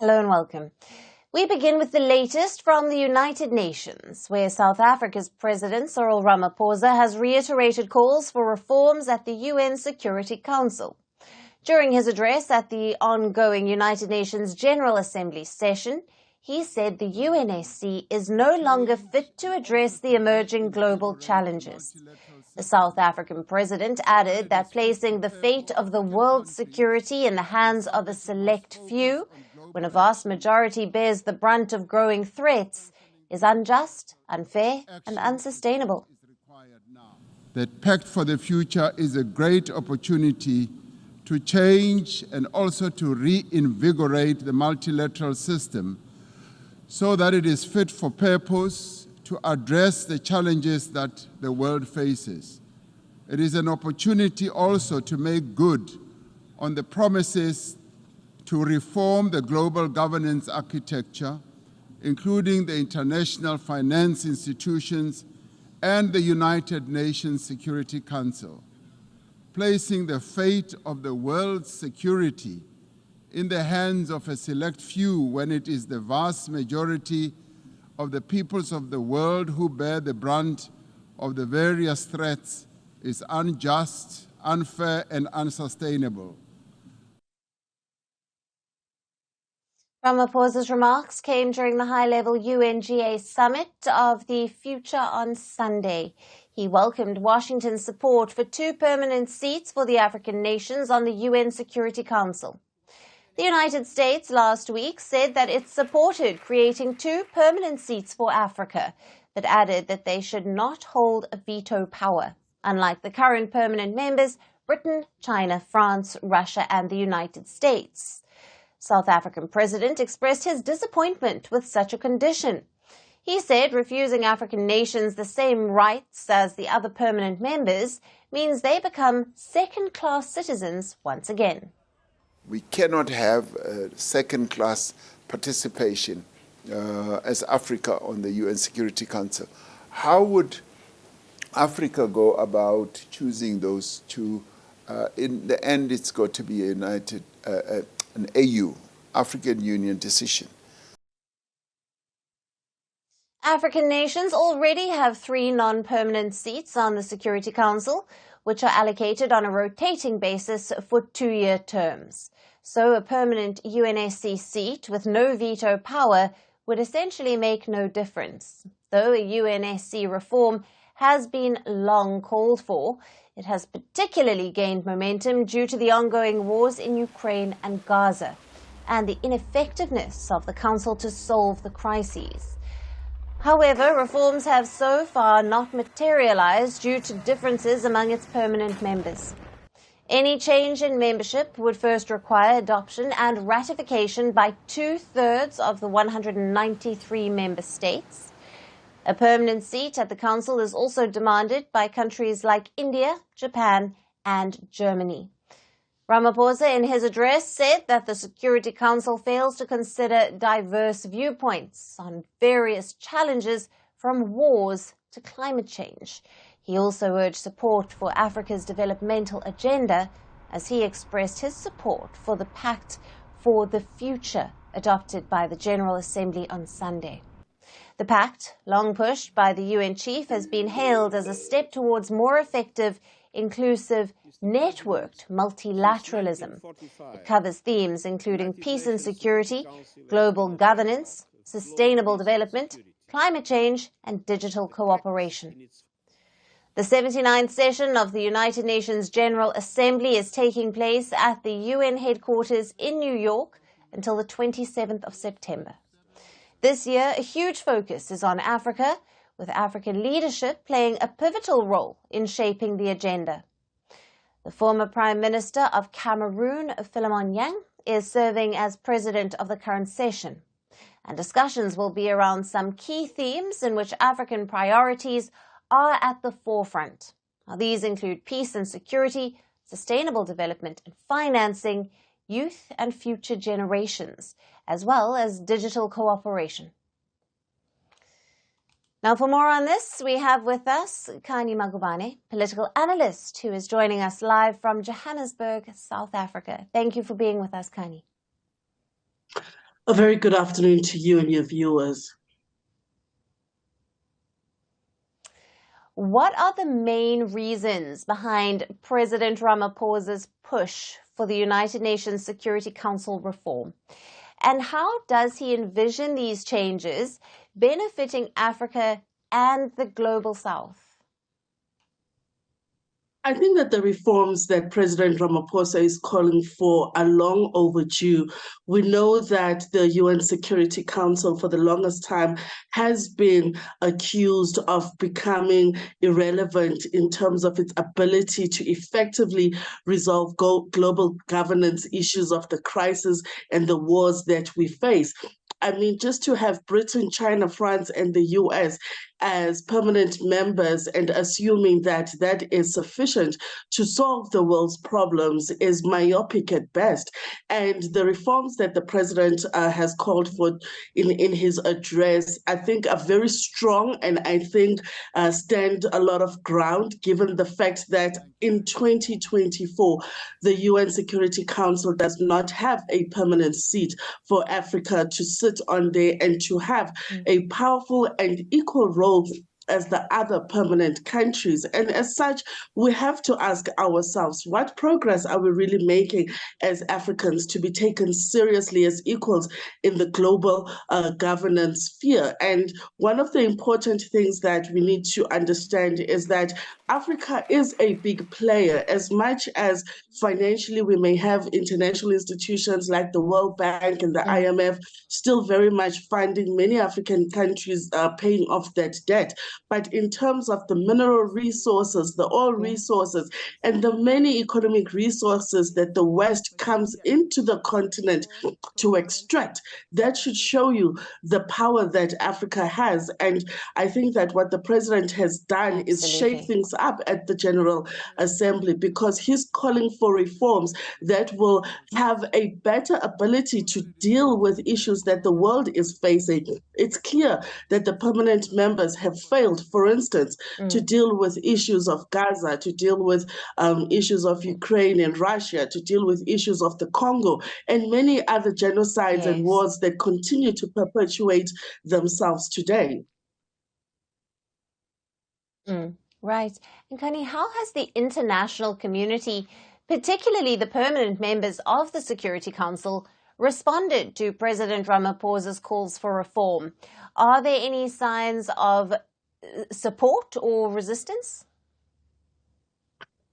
Hello and welcome. We begin with the latest from the United Nations, where South Africa's President Cyril Ramphosa has reiterated calls for reforms at the UN Security Council. During his address at the ongoing United Nations General Assembly session, he said the UNSC is no longer fit to address the emerging global challenges. The South African president added that placing the fate of the world's security in the hands of a select few, when a vast majority bears the brunt of growing threats, is unjust, unfair, and unsustainable. That Pact for the Future is a great opportunity to change and also to reinvigorate the multilateral system so that it is fit for purpose to address the challenges that the world faces. It is an opportunity also to make good on the promises to reform the global governance architecture, including the international finance institutions and the United Nations Security Council, placing the fate of the world's security in the hands of a select few when it is the vast majority of the peoples of the world who bear the brunt of the various threats is unjust, unfair, and unsustainable. Ramaphosa's remarks came during the high-level UNGA summit of the future on Sunday. He welcomed Washington's support for 2 permanent seats for the African nations on the UN Security Council. The United States last week said that it supported creating 2 permanent seats for Africa, but added that they should not hold a veto power, unlike the current permanent members, Britain, China, France, Russia, and the United States. South African president expressed his disappointment with such a condition. He said refusing African nations the same rights as the other permanent members means they become second-class citizens once again. We cannot have second-class participation as Africa on the UN Security Council. How would Africa go about choosing those 2? In the end, it's got to be an AU, African Union decision. African nations already have 3 non-permanent seats on the Security Council, which are allocated on a rotating basis for 2-year terms. So a permanent UNSC seat with no veto power would essentially make no difference. Though a UNSC reform has been long called for, it has particularly gained momentum due to the ongoing wars in Ukraine and Gaza, and the ineffectiveness of the Council to solve the crises. However, reforms have so far not materialized due to differences among its permanent members. Any change in membership would first require adoption and ratification by 2/3 of the 193 member states. A permanent seat at the Council is also demanded by countries like India, Japan, and Germany. Ramaphosa, in his address, said that the Security Council fails to consider diverse viewpoints on various challenges from wars to climate change. He also urged support for Africa's developmental agenda as he expressed his support for the Pact for the Future adopted by the General Assembly on Sunday. The pact, long pushed by the UN chief, has been hailed as a step towards more effective, inclusive, networked multilateralism. It covers themes including peace and security, global governance, sustainable development, climate change, and digital cooperation. The 79th session of the United Nations General Assembly is taking place at the UN headquarters in New York until the 27th of September. This year, a huge focus is on Africa, with African leadership playing a pivotal role in shaping the agenda. The former Prime Minister of Cameroon, Philemon Yang, is serving as president of the current session, and discussions will be around some key themes in which African priorities are at the forefront. Now, these include peace and security, sustainable development and financing, youth and future generations, as well as digital cooperation. Now, for more on this, we have with us Kani Magubane, political analyst, who is joining us live from Johannesburg, South Africa. Thank you for being with us, Kani. A very good afternoon to you and your viewers. What are the main reasons behind President Ramaphosa's push for the United Nations Security Council reform? And how does he envision these changes benefiting Africa and the Global South? I think that the reforms that President Ramaphosa is calling for are long overdue. We know that the UN Security Council for the longest time has been accused of becoming irrelevant in terms of its ability to effectively resolve global governance issues of the crisis and the wars that we face. I mean, just to have Britain, China, France, and the US as permanent members and assuming that that is sufficient to solve the world's problems is myopic at best. And the reforms that the president has called for in his address, I think are very strong and I think stand a lot of ground given the fact that in 2024, the UN Security Council does not have a permanent seat for Africa to sit on there and to have a powerful and equal role as the other permanent countries. And as such, we have to ask ourselves, what progress are we really making as Africans to be taken seriously as equals in the global governance sphere? And one of the important things that we need to understand is that Africa is a big player. As much as financially we may have international institutions like the World Bank and the IMF still very much funding many African countries paying off that debt. But in terms of the mineral resources, the oil resources, and the many economic resources that the West comes into the continent to extract, that should show you the power that Africa has. And I think that what the president has done is shake things up at the General Assembly because he's calling for reforms that will have a better ability to deal with issues that the world is facing. It's clear that the permanent members have failed, for instance, to deal with issues of Gaza, to deal with issues of Ukraine and Russia, to deal with issues of the Congo, and many other genocides and wars that continue to perpetuate themselves today. Right. And Kani, how has the international community, particularly the permanent members of the Security Council, responded to President Ramaphosa's calls for reform? Are there any signs of support or resistance?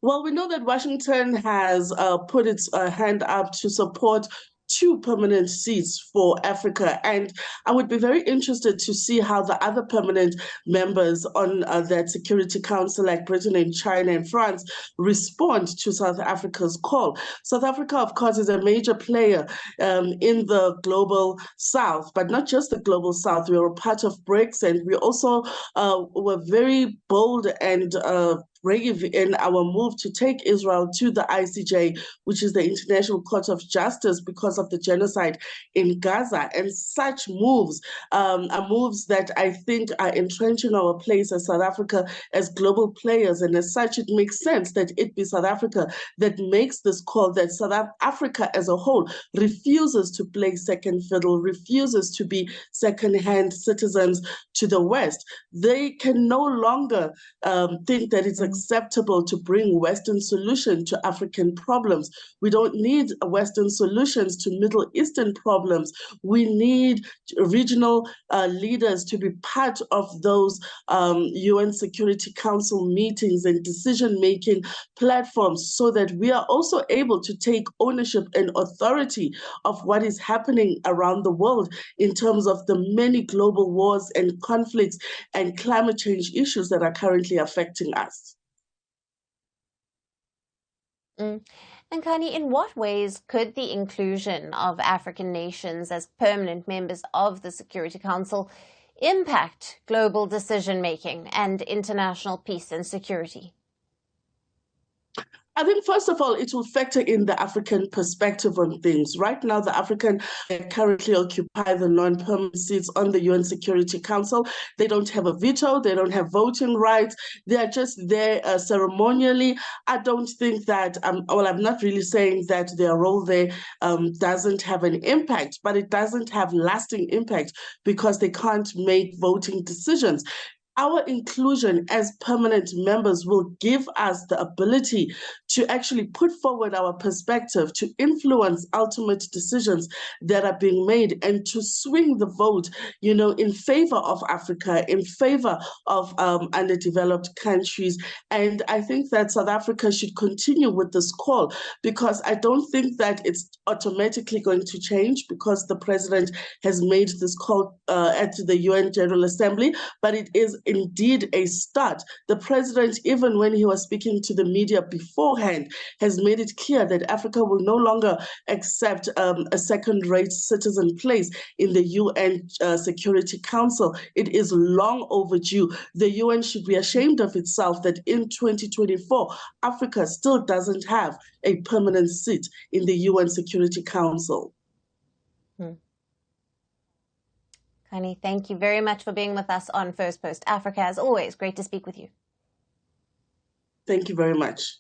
Well, we know that Washington has put its hand up to support 2 permanent seats for Africa. And I would be very interested to see how the other permanent members on that Security Council, like Britain and China and France, respond to South Africa's call. South Africa, of course, is a major player in the global South, but not just the global South. We are a part of BRICS, and we also were very bold and brave in our move to take Israel to the ICJ, which is the International Court of Justice, because of the genocide in Gaza. And such moves are moves that I think are entrenching our place as South Africa as global players. And as such, it makes sense that it be South Africa that makes this call, that South Africa as a whole refuses to play second fiddle, refuses to be second-hand citizens to the West. They can no longer think that it's acceptable to bring Western solution to African problems. We don't need Western solutions to Middle Eastern problems. We need regional leaders to be part of those UN Security Council meetings and decision-making platforms so that we are also able to take ownership and authority of what is happening around the world in terms of the many global wars and conflicts and climate change issues that are currently affecting us. And Kani, in what ways could the inclusion of African nations as permanent members of the Security Council impact global decision-making and international peace and security? I think, first of all, it will factor in the African perspective on things. Right now, the African currently occupy the non-permanent seats on the UN Security Council. They don't have a veto. They don't have voting rights. They are just there ceremonially. I don't think that, well, I'm not really saying that their role there doesn't have an impact, but it doesn't have lasting impact because they can't make voting decisions. Our inclusion as permanent members will give us the ability to actually put forward our perspective, to influence ultimate decisions that are being made, and to swing the vote, in favor of Africa, in favor of underdeveloped countries. And I think that South Africa should continue with this call, because I don't think that it's automatically going to change because the president has made this call at the UN General Assembly, but it is indeed a start. The president, even when he was speaking to the media beforehand, has made it clear that Africa will no longer accept a second-rate citizen place in the UN Security Council. It is long overdue. The UN should be ashamed of itself that in 2024, Africa still doesn't have a permanent seat in the UN Security Council. Connie, thank you very much for being with us on First Post Africa. As always, great to speak with you. Thank you very much.